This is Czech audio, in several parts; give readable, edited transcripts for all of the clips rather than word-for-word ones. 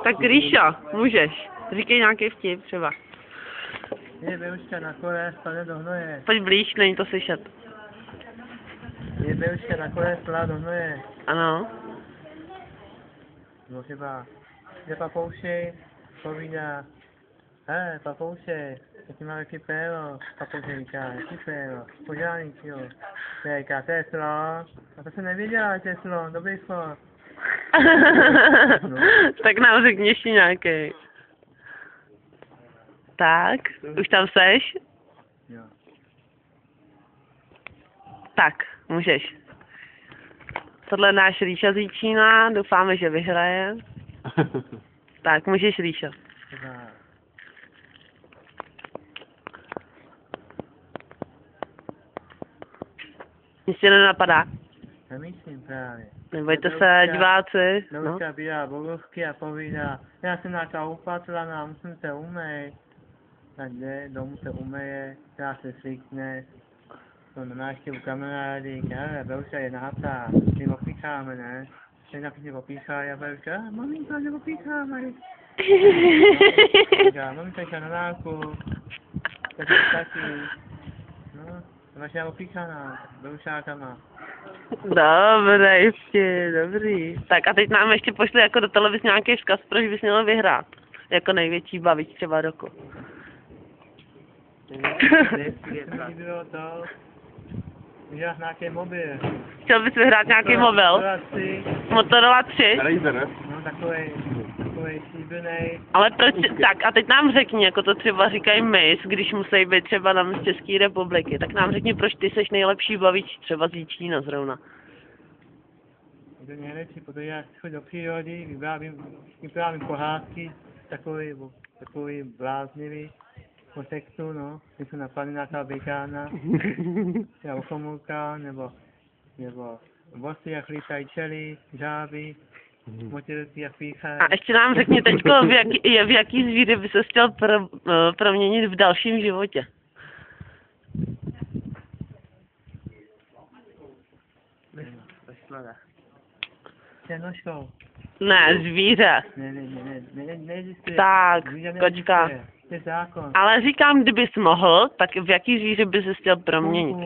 Tak Ríšo, můžeš. Říkej nějaký vtip třeba. Je Běluška na kole, spadne do hnoje. Pojď blíž, není to slyšet. Je Běluška na kole, spadne do hnoje. Ano. No třeba, jde papouši, povídá, hele papouši, jaký má velký péro. Papouši říká, jaký péro, požádník jo. Říká, to je slon. A to jsem nevěděla, že je slon, dobrý slon. Tak nám řekni ještě nějaký. Tak, už tam seš? Jo. Tak, můžeš. Tohle je náš Ríša z Jíčína, doufáme, že vyhraje. Tak, můžeš Ríšo. Třeba, Nic si nenapadá. nemyslím právě. Nebojte se, diváci. No. Běluška bírá borovky a povídá, já jsem nějaká upatlaná, musím se umýt. Tak jde, domů se umeje, já se slíkne. To na návštěvu kamarády, ale Běluška je nahatá, my opícháme, ne? Teď napíše opíchá, já Běluška, maminka, že opícháme. Říká, maminka šla na dálku, tak taky. No, vaše opíchaná, Bělušákama. Dobrý vtip, dobrý. Tak a teď nám ještě pošli jako do televize nějaký vzkaz, proč bys měl vyhrát. Jako největší bavič třeba roku. Bylo to, že nějaký mobil. Chtěl bys vyhrát nějaký mobil? Motorola 3? No takovej slíbenej. Ale proč, tak a teď nám řekni, jako to třeba říkají Miss, když musí být třeba na České republiky, tak nám řekni, proč ty seš nejlepší bavič třeba z Jíčína zrovna. Je to nejlepší, protože já chci do přírody, vyprávím pohádky, takový bláznivý, po sexu, no, když se napadne nějaká bekána, třeba ochomulka, nebo vosy, jak lítají čely, žáby, motylky a píchají. A ještě nám řekni teďko, v jaký zvíře by se chtěl proměnit v dalším životě. Černoškou. Ne, zvíře. Neexistuje. Tak, Zvíře kočka. neexistuje. To je zákon. Ale říkám, kdybys mohl, tak v jaký zvíře by se chtěl proměnit?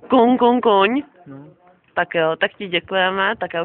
Kun. Kuň. No. Tak jo, tak ti děkujeme, tak já